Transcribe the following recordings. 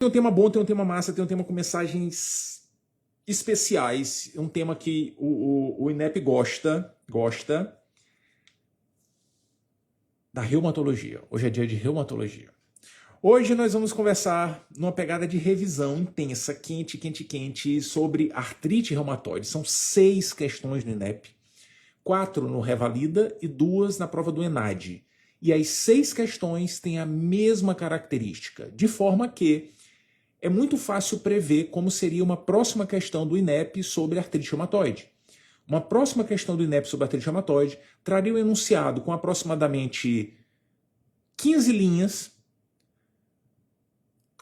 Tem um tema bom, tem um tema massa, tem um tema com mensagens especiais, um tema que o INEP gosta da reumatologia. Hoje é dia de reumatologia. Hoje nós vamos conversar numa pegada de revisão intensa, quente, sobre artrite reumatoide. São 6 questões no INEP, 4 no Revalida e 2 na prova do ENAD. E as 6 questões têm a mesma característica, de forma que é muito fácil prever como seria uma próxima questão do INEP sobre artrite reumatoide. Uma próxima questão do INEP sobre artrite reumatoide traria um enunciado com aproximadamente 15 linhas,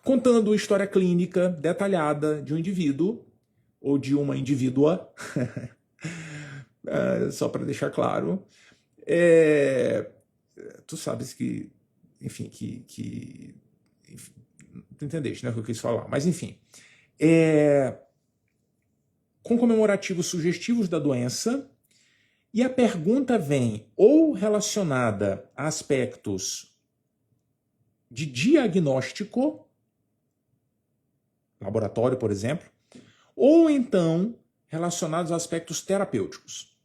contando a história clínica detalhada de um indivíduo ou de uma indivídua, só para deixar claro. Tu sabes que, enfim, enfim, tu entendeste, né, o que eu quis falar, mas enfim. Com comemorativos sugestivos da doença, e a pergunta vem ou relacionada a aspectos de diagnóstico, laboratório, por exemplo, ou então relacionados a aspectos terapêuticos.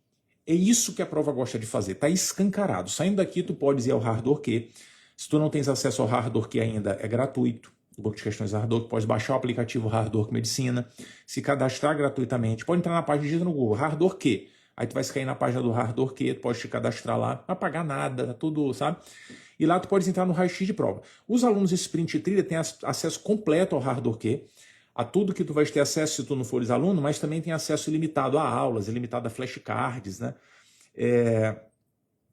É isso que a prova gosta de fazer, está escancarado. Saindo daqui, tu podes ir ao HardWork. Se tu não tens acesso ao HardWork ainda, é gratuito. O banco de questões HardWork, pode baixar o aplicativo HardWork Medicina, se cadastrar gratuitamente. Pode entrar na página, digita no Google, HardWork. Aí tu vai cair na página do HardWork, tu pode te cadastrar lá, não vai pagar nada, tudo, sabe? E lá tu podes entrar no raio-x de prova. Os alunos Sprint e Trilha têm acesso completo ao HardWork, a tudo que tu vais ter acesso se tu não fores aluno, mas também tem acesso ilimitado a aulas, ilimitado a flashcards, né?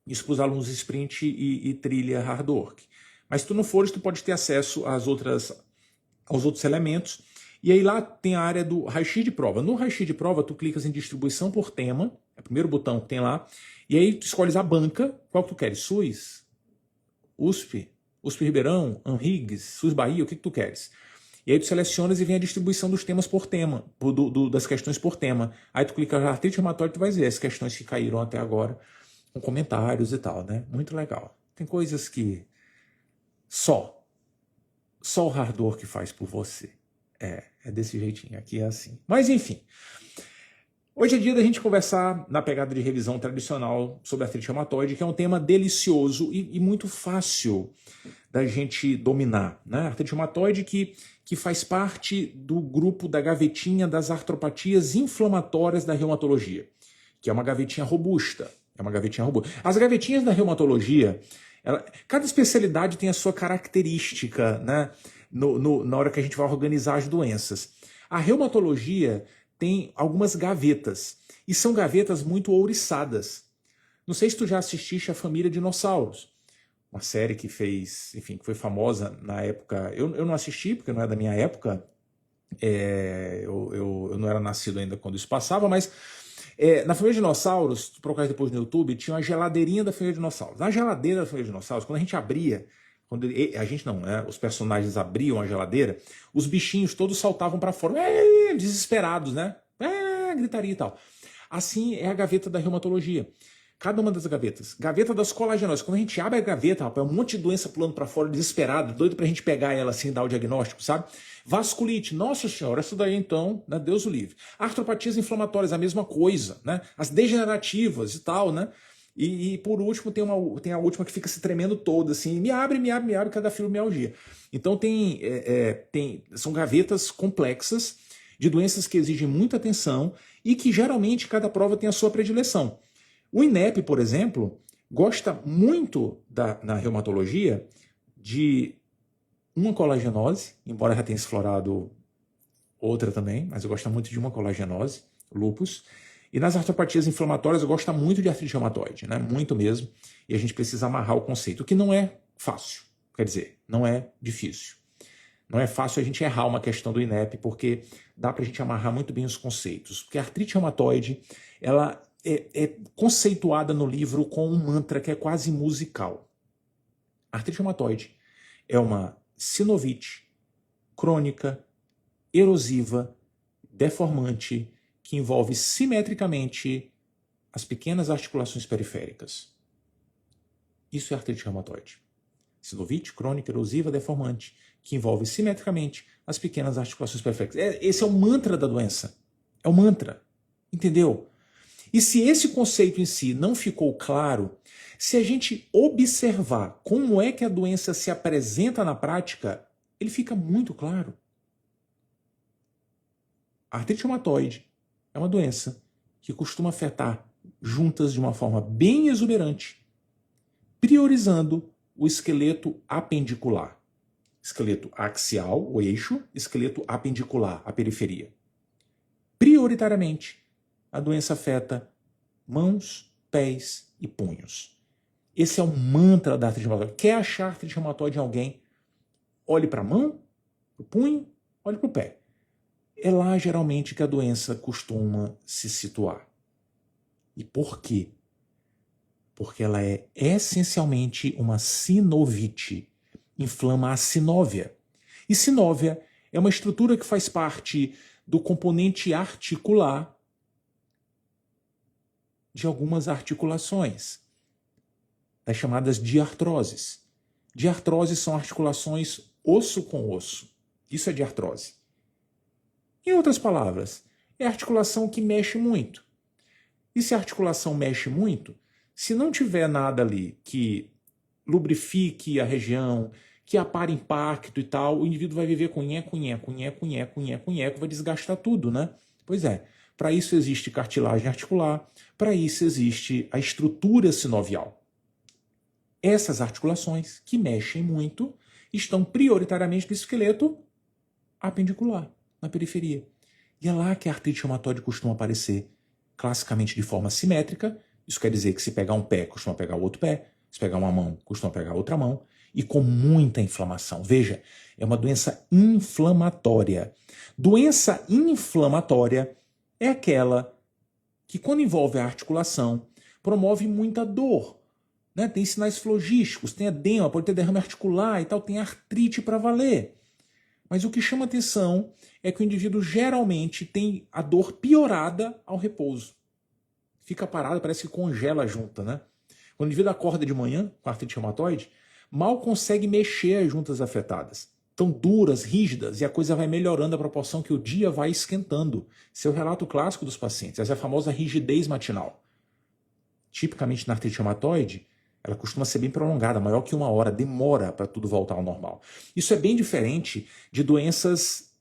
Isso para os alunos Sprint e Trilha HardWork. Mas se tu não fores, tu pode ter acesso aos outros elementos. E aí lá tem a área do raio-x de prova. No raio-x de prova, tu clicas em distribuição por tema, é o primeiro botão que tem lá, e aí tu escolhes a banca, qual que tu queres? SUS, USP, USP Ribeirão, Unrigs, SUS Bahia, o que tu queres? E aí tu selecionas e vem a distribuição dos temas por tema, das questões por tema. Aí tu clica na artrite reumatoide, tu vai ver as questões que caíram até agora, com comentários e tal, né? Muito legal. Tem coisas que só o HardWork faz por você. É desse jeitinho, aqui é assim. Mas enfim, hoje é dia da gente conversar na pegada de revisão tradicional sobre artrite reumatoide, que é um tema delicioso e muito fácil da gente dominar, né? Artrite reumatoide que faz parte do grupo da gavetinha das artropatias inflamatórias da reumatologia, que é uma gavetinha robusta. As gavetinhas da reumatologia, cada especialidade tem a sua característica, né? Na hora que a gente vai organizar as doenças. A reumatologia tem algumas gavetas, e são gavetas muito ouriçadas. Não sei se tu já assististe a Família Dinossauros, uma série que fez, enfim, que foi famosa na época. Eu não assisti, porque não é da minha época, eu não era nascido ainda quando isso passava, mas na Família Dinossauros, se tu procurar depois no YouTube, tinha uma geladeirinha da Família Dinossauros. Na geladeira da Família Dinossauros, quando a gente abria, a gente não, né? Os personagens abriam a geladeira, os bichinhos todos saltavam para fora, desesperados, né? Gritaria e tal. Assim é a gaveta da reumatologia. Cada uma das gavetas. Gaveta das colagenoses. Quando a gente abre a gaveta, rapaz, é um monte de doença pulando para fora, desesperado, doido pra gente pegar ela assim e dar o diagnóstico, sabe? Vasculite, nossa senhora, essa daí então, né? Deus o livre. Artropatias inflamatórias, a mesma coisa, né? As degenerativas e tal, né? E por último, tem a última que fica se tremendo toda, assim, me abre, cada fibromialgia. Então são gavetas complexas de doenças que exigem muita atenção e que geralmente cada prova tem a sua predileção. O INEP, por exemplo, gosta muito na reumatologia de uma colagenose, embora já tenha explorado outra também, mas eu gosto muito de uma colagenose, lúpus. E nas artropatias inflamatórias eu gosto muito de artrite reumatoide, né? Muito mesmo. E a gente precisa amarrar o conceito, o que não é fácil, quer dizer, não é difícil. Não é fácil a gente errar uma questão do INEP, porque dá para a gente amarrar muito bem os conceitos. Porque a artrite reumatoide, ela é conceituada no livro com um mantra que é quase musical. A artrite reumatoide é uma sinovite crônica, erosiva, deformante, que envolve simetricamente as pequenas articulações periféricas. Isso é artrite reumatoide. Sinovite crônica, erosiva, deformante, que envolve simetricamente as pequenas articulações periféricas. Esse é o mantra da doença. É o mantra. Entendeu? E se esse conceito em si não ficou claro, se a gente observar como é que a doença se apresenta na prática, ele fica muito claro. A artrite reumatoide é uma doença que costuma afetar juntas de uma forma bem exuberante, priorizando o esqueleto apendicular. Esqueleto axial, o eixo, esqueleto apendicular, a periferia. Prioritariamente, a doença afeta mãos, pés e punhos. Esse é o mantra da artrite reumatoide. Quer achar artrite reumatoide em alguém? Olhe para a mão, para o punho, olhe para o pé. É lá, geralmente, que a doença costuma se situar. E por quê? Porque ela é essencialmente uma sinovite. Inflama a sinóvia. E sinóvia é uma estrutura que faz parte do componente articular de algumas articulações, das chamadas diartroses. Diartroses são articulações osso com osso. Isso é diartrose. Em outras palavras, é a articulação que mexe muito. E se a articulação mexe muito, se não tiver nada ali que lubrifique a região, que apare impacto e tal, o indivíduo vai viver com nheco, vai desgastar tudo, né? Pois é, para isso existe cartilagem articular, para isso existe a estrutura sinovial. Essas articulações que mexem muito estão prioritariamente no esqueleto apendicular, na periferia. E é lá que a artrite reumatoide costuma aparecer, classicamente de forma simétrica. Isso quer dizer que se pegar um pé, costuma pegar o outro pé, se pegar uma mão, costuma pegar outra mão, e com muita inflamação. Veja, é uma doença inflamatória. Doença inflamatória é aquela que, quando envolve a articulação, promove muita dor. Né? Tem sinais flogísticos, tem edema, pode ter derrame articular e tal, tem artrite para valer. Mas o que chama atenção é que o indivíduo geralmente tem a dor piorada ao repouso. Fica parado, parece que congela a junta, né? Quando o indivíduo acorda de manhã com artrite reumatoide, mal consegue mexer as juntas afetadas. Estão duras, rígidas, e a coisa vai melhorando à proporção que o dia vai esquentando. Esse é o relato clássico dos pacientes, essa é a famosa rigidez matinal. Tipicamente na artrite reumatoide, ela costuma ser bem prolongada, maior que 1 hora, demora para tudo voltar ao normal. Isso é bem diferente de doenças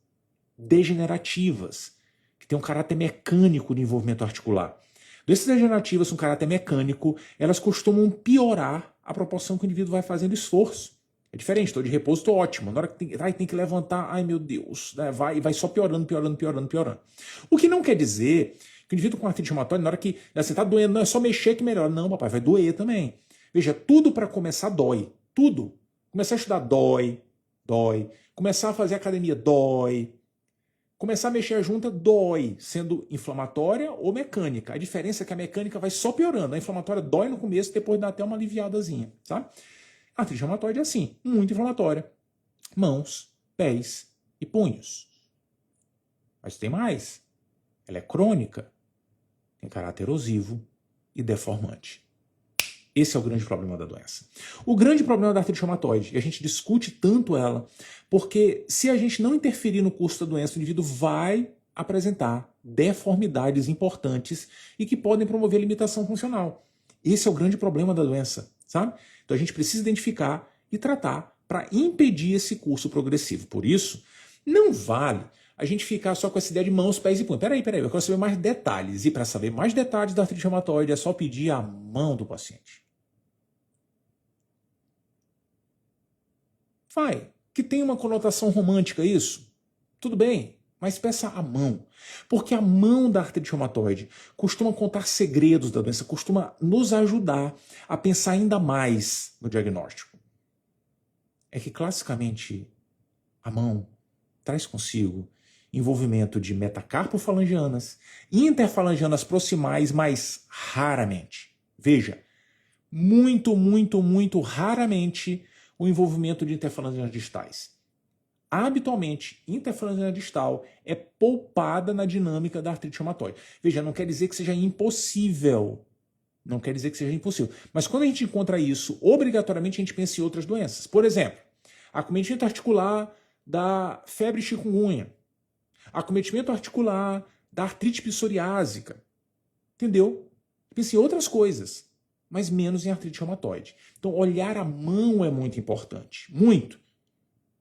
degenerativas, que têm um caráter mecânico de envolvimento articular. Doenças degenerativas com caráter mecânico, elas costumam piorar à proporção que o indivíduo vai fazendo esforço. É diferente, estou de repouso, estou ótimo. Na hora que tem que levantar, ai meu Deus, né? vai só piorando. O que não quer dizer que o indivíduo com artrite reumatoide, na hora que você está doendo, não é só mexer que melhora. Não, papai, vai doer também. Veja, tudo para começar dói. Tudo. Começar a estudar dói. Começar a fazer academia dói. Começar a mexer a junta dói, sendo inflamatória ou mecânica. A diferença é que a mecânica vai só piorando. A inflamatória dói no começo, depois dá até uma aliviadazinha, sabe? A artrite reumatoide é assim, muito inflamatória. Mãos, pés e punhos. Mas tem mais. Ela é crônica, tem caráter erosivo e deformante. Esse é o grande problema da doença. O grande problema da artrite reumatoide, e a gente discute tanto ela, porque se a gente não interferir no curso da doença, o indivíduo vai apresentar deformidades importantes e que podem promover limitação funcional. Esse é o grande problema da doença, sabe? Então a gente precisa identificar e tratar para impedir esse curso progressivo. Por isso, não vale a gente ficar só com essa ideia de mãos, pés e punhos. Peraí, eu quero saber mais detalhes. E para saber mais detalhes da artrite reumatoide é só pedir a mão do paciente. Vai, que tem uma conotação romântica isso. Tudo bem, mas peça a mão. Porque a mão da artrite reumatoide costuma contar segredos da doença, costuma nos ajudar a pensar ainda mais no diagnóstico. É que, classicamente, a mão traz consigo envolvimento de metacarpofalangianas e interfalangianas proximais, mas raramente. Veja, muito raramente o envolvimento de interfalangianas distais. Habitualmente, interfalangiana distal é poupada na dinâmica da artrite reumatoide. Veja, não quer dizer que seja impossível. Não quer dizer que seja impossível. Mas quando a gente encontra isso, obrigatoriamente a gente pensa em outras doenças. Por exemplo, acometimento articular da febre chikungunya, acometimento articular da artrite psoriásica, entendeu? Pensa em outras coisas, mas menos em artrite reumatoide. Então, olhar a mão é muito importante, muito,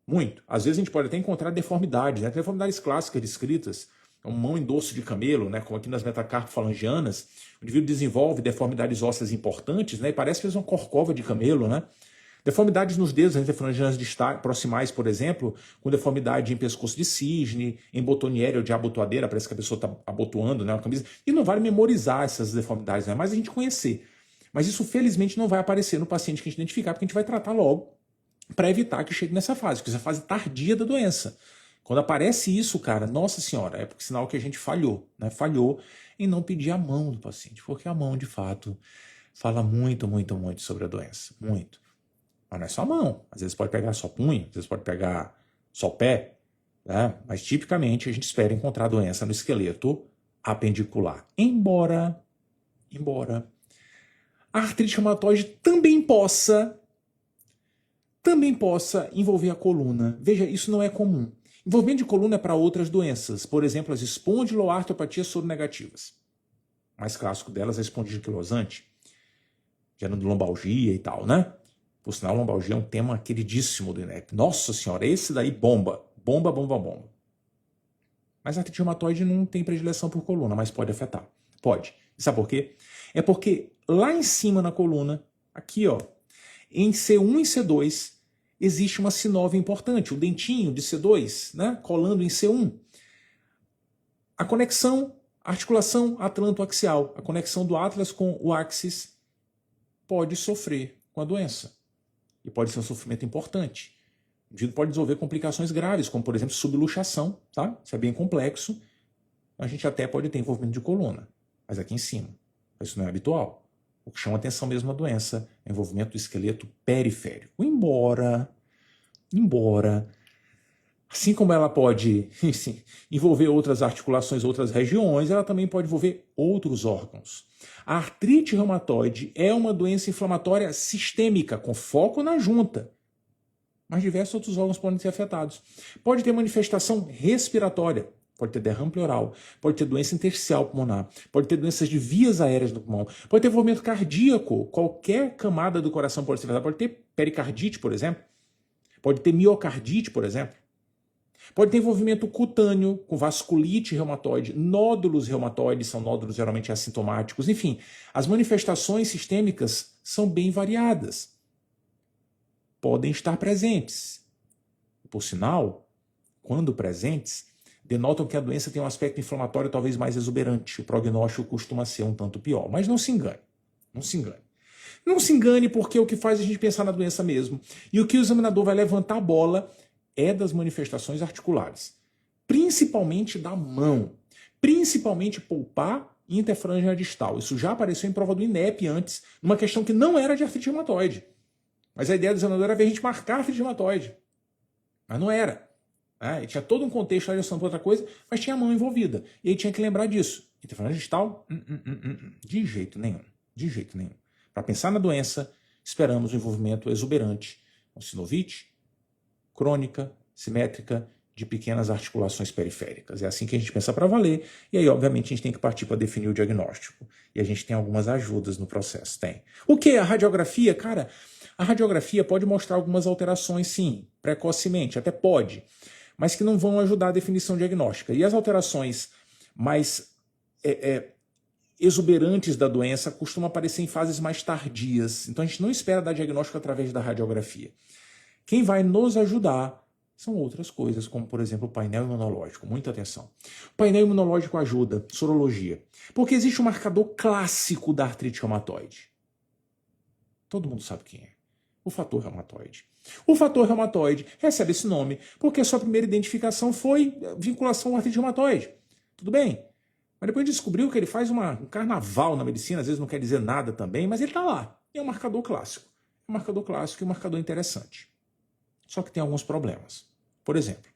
muito. Às vezes a gente pode até encontrar deformidades, né? Tem deformidades clássicas descritas, mão em dorso de camelo, né? Como aqui nas metacarpofalangianas, o indivíduo desenvolve deformidades ósseas importantes, né? E parece que fez uma corcova de camelo, né? Deformidades nos dedos, interfalangianas proximais, por exemplo, com deformidade em pescoço de cisne, em botoniere ou de abotoadeira, parece que a pessoa está abotoando, né, a camisa. E não vale memorizar essas deformidades, né, mas a gente conhecer. Mas isso, felizmente, não vai aparecer no paciente que a gente identificar, porque a gente vai tratar logo para evitar que chegue nessa fase, que é a fase tardia da doença. Quando aparece isso, cara, nossa senhora, é porque sinal que a gente falhou, né? Falhou em não pedir a mão do paciente, porque a mão, de fato, fala muito, muito, muito sobre a doença, muito. Mas não é só a mão. Às vezes pode pegar só punho, às vezes pode pegar só o pé, né? Mas tipicamente a gente espera encontrar a doença no esqueleto apendicular. Embora a artrite reumatoide também possa envolver a coluna. Veja, isso não é comum. Envolvimento de coluna é para outras doenças, por exemplo, as espondiloartropatias soronegativas. O mais clássico delas é a espondilite anquilosante, gerando lombalgia e tal, né? Por sinal, lombalgia é um tema queridíssimo do INEP. Nossa senhora, esse daí bomba. Bomba, bomba, bomba. Mas a artrite reumatoide não tem predileção por coluna, mas pode afetar. Pode. E sabe por quê? É porque lá em cima na coluna, aqui ó, em C1 e C2, existe uma sinova importante, o dentinho de C2, né, colando em C1. A conexão, a articulação atlantoaxial, a conexão do atlas com o axis pode sofrer com a doença. E pode ser um sofrimento importante. O indivíduo pode desenvolver complicações graves, como, por exemplo, subluxação, tá? Isso é bem complexo. A gente até pode ter envolvimento de coluna, mas aqui em cima. Isso não é habitual. O que chama atenção mesmo na doença é o envolvimento do esqueleto periférico. Embora, assim como ela pode envolver outras articulações, outras regiões, ela também pode envolver outros órgãos. A artrite reumatoide é uma doença inflamatória sistêmica, com foco na junta, mas diversos outros órgãos podem ser afetados. Pode ter manifestação respiratória, pode ter derrame pleural, pode ter doença intersticial pulmonar, pode ter doenças de vias aéreas do pulmão, pode ter envolvimento cardíaco, qualquer camada do coração pode ser afetada, pode ter pericardite, por exemplo, pode ter miocardite, por exemplo. Pode ter envolvimento cutâneo, com vasculite reumatoide, nódulos reumatoides, são nódulos geralmente assintomáticos, enfim, as manifestações sistêmicas são bem variadas. Podem estar presentes. Por sinal, quando presentes, denotam que a doença tem um aspecto inflamatório talvez mais exuberante. O prognóstico costuma ser um tanto pior. Mas não se engane, não se engane. Não se engane porque é o que faz a gente pensar na doença mesmo. E o que o examinador vai levantar a bola é das manifestações articulares, principalmente da mão, principalmente pulpar e interfalangeal distal. Isso já apareceu em prova do INEP antes, numa questão que não era de artrite reumatoide. Mas a ideia do examinador era ver a gente marcar a artrite reumatoide. Mas não era. E tinha todo um contexto de para outra coisa, mas tinha a mão envolvida. E aí tinha que lembrar disso. Interfalangeal distal? De jeito nenhum. De jeito nenhum. Para pensar na doença, esperamos um envolvimento exuberante com sinovite, crônica, simétrica, de pequenas articulações periféricas. É assim que a gente pensa para valer, e aí, obviamente, a gente tem que partir para definir o diagnóstico. E a gente tem algumas ajudas no processo, tem. O que? A radiografia? Cara, a radiografia pode mostrar algumas alterações, sim, precocemente, até pode, mas que não vão ajudar a definição diagnóstica. E as alterações mais exuberantes da doença costumam aparecer em fases mais tardias. Então, a gente não espera dar diagnóstico através da radiografia. Quem vai nos ajudar são outras coisas, como, por exemplo, o painel imunológico. Muita atenção. O painel imunológico ajuda, sorologia. Porque existe um marcador clássico da artrite reumatoide. Todo mundo sabe quem é. O fator reumatoide. O fator reumatoide recebe esse nome porque a sua primeira identificação foi vinculação à artrite reumatoide. Tudo bem? Mas depois descobriu que ele faz um carnaval na medicina, às vezes não quer dizer nada também, mas ele está lá. E é um marcador clássico. É um marcador clássico e um marcador interessante. Só que tem alguns problemas. Por exemplo,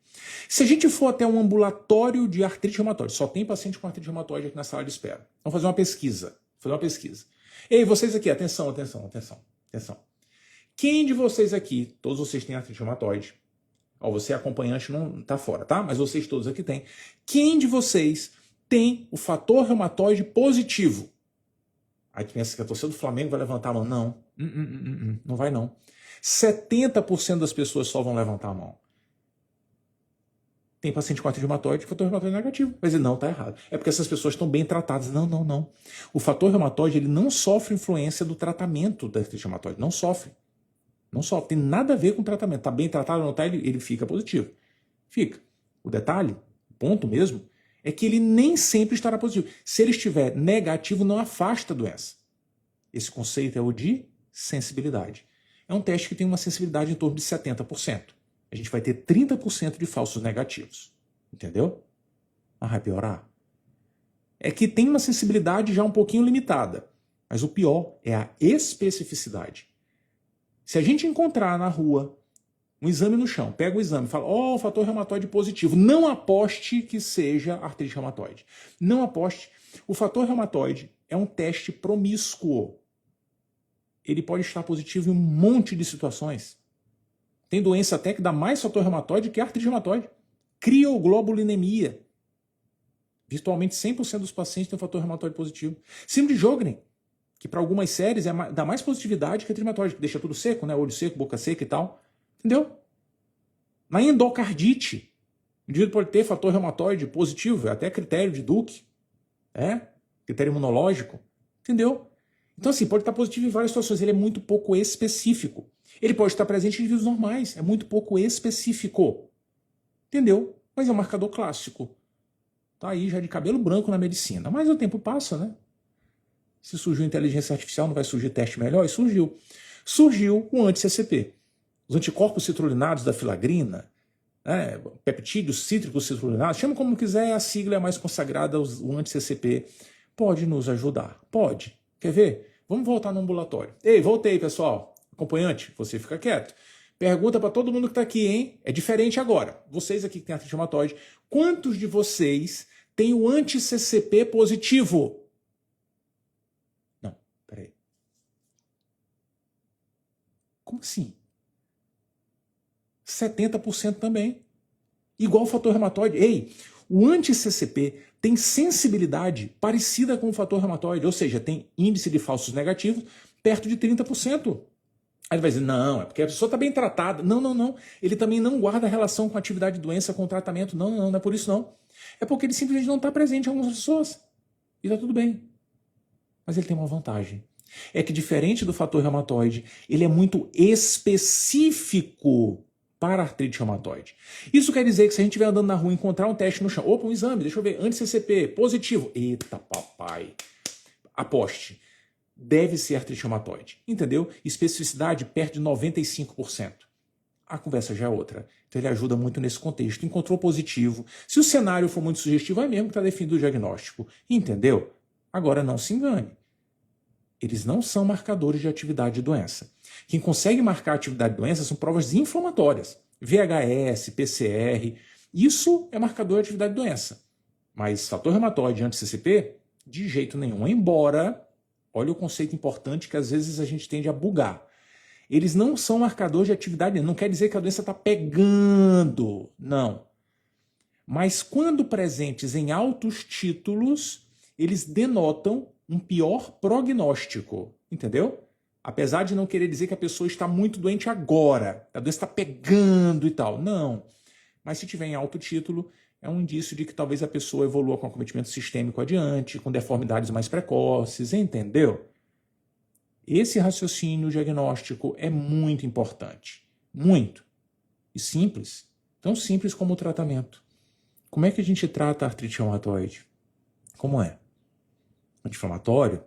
se a gente for até um ambulatório de artrite reumatoide, só tem paciente com artrite reumatoide aqui na sala de espera. Vamos fazer uma pesquisa. Ei, vocês aqui, atenção, atenção, atenção, atenção. Quem de vocês aqui, todos vocês têm artrite reumatoide? Ó, você acompanhante não tá fora, tá? Mas vocês todos aqui têm. Quem de vocês tem o fator reumatoide positivo? Aí tu pensa que a torcida do Flamengo vai levantar a mão. Não. Não vai não. 70% das pessoas só vão levantar a mão. Tem paciente com artrite reumatoide, fator reumatoide negativo. Vai dizer, não, tá errado. É porque essas pessoas estão bem tratadas. Não. O fator reumatoide, ele não sofre influência do tratamento da artrite reumatoide. Não sofre. Não sofre. Tem nada a ver com o tratamento. Tá bem tratado ou não tá, ele fica positivo. Fica. O detalhe, o ponto mesmo, é que ele nem sempre estará positivo. Se ele estiver negativo, não afasta a doença. Esse conceito é o de sensibilidade. É um teste que tem uma sensibilidade em torno de 70%. A gente vai ter 30% de falsos negativos. Entendeu? Mas vai piorar. É que tem uma sensibilidade já um pouquinho limitada. Mas o pior é a especificidade. Se a gente encontrar na rua um exame no chão, pega o exame e fala, ó, fator reumatoide positivo. Não aposte que seja artrite reumatoide. Não aposte. O fator reumatoide é um teste promíscuo. Ele pode estar positivo em um monte de situações. Tem doença até que dá mais fator reumatoide que artrite reumatoide. Crioglobulinemia. Virtualmente 100% dos pacientes têm fator reumatoide positivo. Síndrome de Sjögren, que para algumas séries dá mais positividade que a artrite reumatoide, que deixa tudo seco, né? Olho seco, boca seca e tal. Entendeu? Na endocardite, o indivíduo pode ter fator reumatoide positivo, é até critério de Duke, critério imunológico, entendeu? Então assim, pode estar positivo em várias situações, ele é muito pouco específico. Ele pode estar presente em indivíduos normais, é muito pouco específico, entendeu? Mas é um marcador clássico. Tá aí já de cabelo branco na medicina, mas o tempo passa, né? Se surgiu inteligência artificial, não vai surgir teste melhor? E surgiu. Surgiu o anti-CCP. Os anticorpos citrulinados da filagrina, peptídeos cítricos citrulinados, chama como quiser, a sigla é mais consagrada, o anti-CCP, pode nos ajudar. Pode. Quer ver? Vamos voltar no ambulatório. Ei, voltei, pessoal. Acompanhante, você fica quieto. Pergunta para todo mundo que está aqui, hein? É diferente agora. Vocês aqui que têm artrite reumatoide, quantos de vocês têm o anti-CCP positivo? Não, peraí. Como assim? 70% também. Igual o fator reumatoide. Ei, o anti-CCP tem sensibilidade parecida com o fator reumatoide, ou seja, tem índice de falsos negativos perto de 30%. Aí ele vai dizer, não, é porque a pessoa está bem tratada. Não. Ele também não guarda relação com a atividade de doença, com o tratamento. Não é por isso não. É porque ele simplesmente não está presente em algumas pessoas. E está tudo bem. Mas ele tem uma vantagem. É que diferente do fator reumatoide, ele é muito específico para artrite reumatoide. Isso quer dizer que se a gente estiver andando na rua e encontrar um teste no chão, opa, um exame, deixa eu ver, anti-CCP, positivo. Eita, papai. Aposte. Deve ser artrite reumatoide. Entendeu? Especificidade perto de 95%. A conversa já é outra. Então ele ajuda muito nesse contexto. Encontrou positivo. Se o cenário for muito sugestivo, é mesmo que está definido o diagnóstico. Entendeu? Agora não se engane. Eles não são marcadores de atividade de doença. Quem consegue marcar a atividade de doença são provas inflamatórias. VHS, PCR. Isso é marcador de atividade de doença. Mas fator reumatoide anti-CCP, de jeito nenhum. Embora, olha o conceito importante que às vezes a gente tende a bugar. Eles não são marcadores de atividade, não quer dizer que a doença está pegando, não. Mas quando presentes em altos títulos, eles denotam um pior prognóstico, entendeu? Apesar de não querer dizer que a pessoa está muito doente agora, a doença está pegando e tal, não. Mas se tiver em alto título, é um indício de que talvez a pessoa evolua com acometimento sistêmico adiante, com deformidades mais precoces, entendeu? Esse raciocínio diagnóstico é muito importante. Muito. E simples. Tão simples como o tratamento. Como é que a gente trata a artrite reumatoide? Como é? Anti-inflamatório,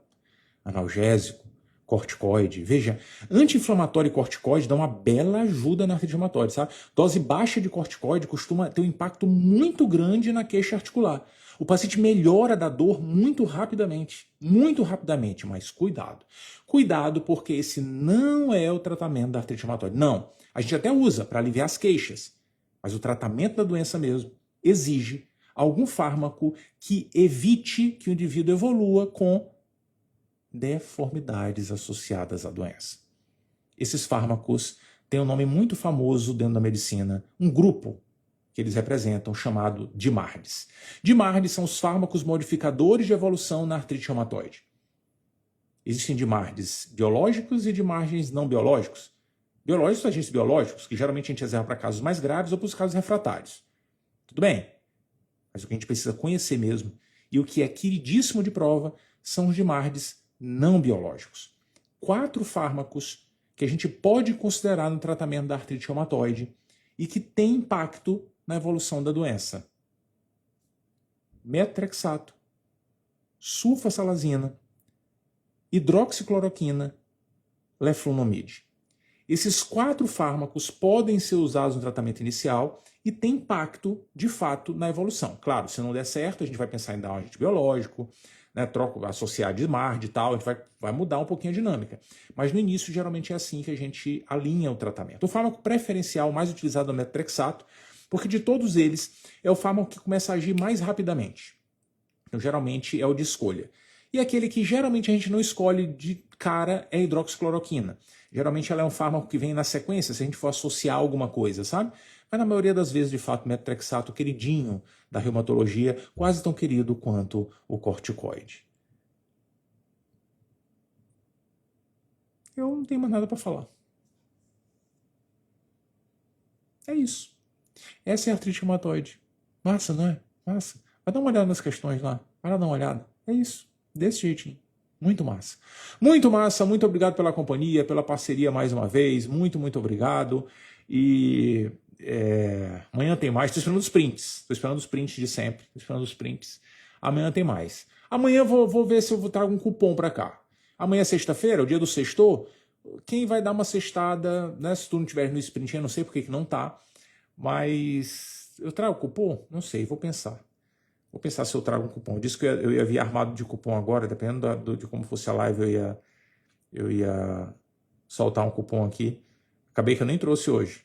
analgésico, corticoide. Veja, anti-inflamatório e corticoide dão uma bela ajuda na artrite reumatoide, sabe? Dose baixa de corticoide costuma ter um impacto muito grande na queixa articular. O paciente melhora da dor muito rapidamente, mas cuidado. Cuidado, porque esse não é o tratamento da artrite reumatoide. Não, a gente até usa para aliviar as queixas, mas o tratamento da doença mesmo exige algum fármaco que evite que o indivíduo evolua com deformidades associadas à doença. Esses fármacos têm um nome muito famoso dentro da medicina, um grupo que eles representam, chamado DIMARDs. DIMARDs são os fármacos modificadores de evolução na artrite reumatoide. Existem DIMARDs biológicos e DIMARDs não biológicos. Biológicos são agentes biológicos, que geralmente a gente reserva para casos mais graves ou para os casos refratários. Tudo bem, mas o que a gente precisa conhecer mesmo, e o que é queridíssimo de prova, são os DIMARDs não biológicos. 4 fármacos que a gente pode considerar no tratamento da artrite reumatoide e que têm impacto na evolução da doença. Metotrexato, sulfasalazina, hidroxicloroquina, leflunomide. Esses 4 fármacos podem ser usados no tratamento inicial e têm impacto, de fato, na evolução. Claro, se não der certo, a gente vai pensar em dar um agente biológico, né, associar DIMARD e tal, a gente vai mudar um pouquinho a dinâmica. Mas no início, geralmente é assim que a gente alinha o tratamento. O fármaco preferencial mais utilizado é o metotrexato, porque de todos eles é o fármaco que começa a agir mais rapidamente. Então, geralmente é o de escolha. E aquele que geralmente a gente não escolhe de cara é a hidroxicloroquina. Geralmente ela é um fármaco que vem na sequência, se a gente for associar alguma coisa, sabe? Mas na maioria das vezes, de fato, o metotrexato, queridinho da reumatologia, quase tão querido quanto o corticoide. Eu não tenho mais nada para falar. É isso. Essa é a artrite reumatoide. Massa, não é? Massa. Vai dar uma olhada nas questões lá. Vai lá dar uma olhada. É isso. Desse jeitinho. Muito massa. Muito massa. Muito obrigado pela companhia, pela parceria mais uma vez. Muito, muito obrigado. E amanhã tem mais. Estou esperando os prints. Estou esperando os prints de sempre. Estou esperando os prints. Amanhã tem mais. Amanhã vou ver se eu trago um cupom para cá. Amanhã é sexta-feira, o dia do sextou. Quem vai dar uma sextada, né? Se tu não tiver no sprint, eu não sei porque que não tá. Mas eu trago cupom? Não sei, vou pensar. Vou pensar se eu trago um cupom. Eu disse que eu ia vir armado de cupom agora, dependendo de como fosse a live, eu ia soltar um cupom aqui. Acabei que eu nem trouxe hoje.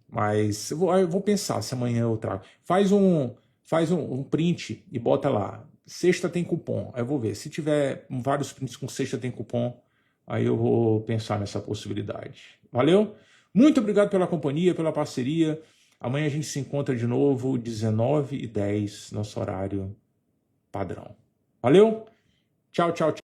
Mas eu vou pensar se amanhã eu trago. Faz um print e bota lá. Sexta tem cupom. Aí eu vou ver. Se tiver vários prints com sexta tem cupom, aí eu vou pensar nessa possibilidade. Valeu? Muito obrigado pela companhia, pela parceria. Amanhã a gente se encontra de novo, 19h10, nosso horário padrão. Valeu? Tchau, tchau, tchau.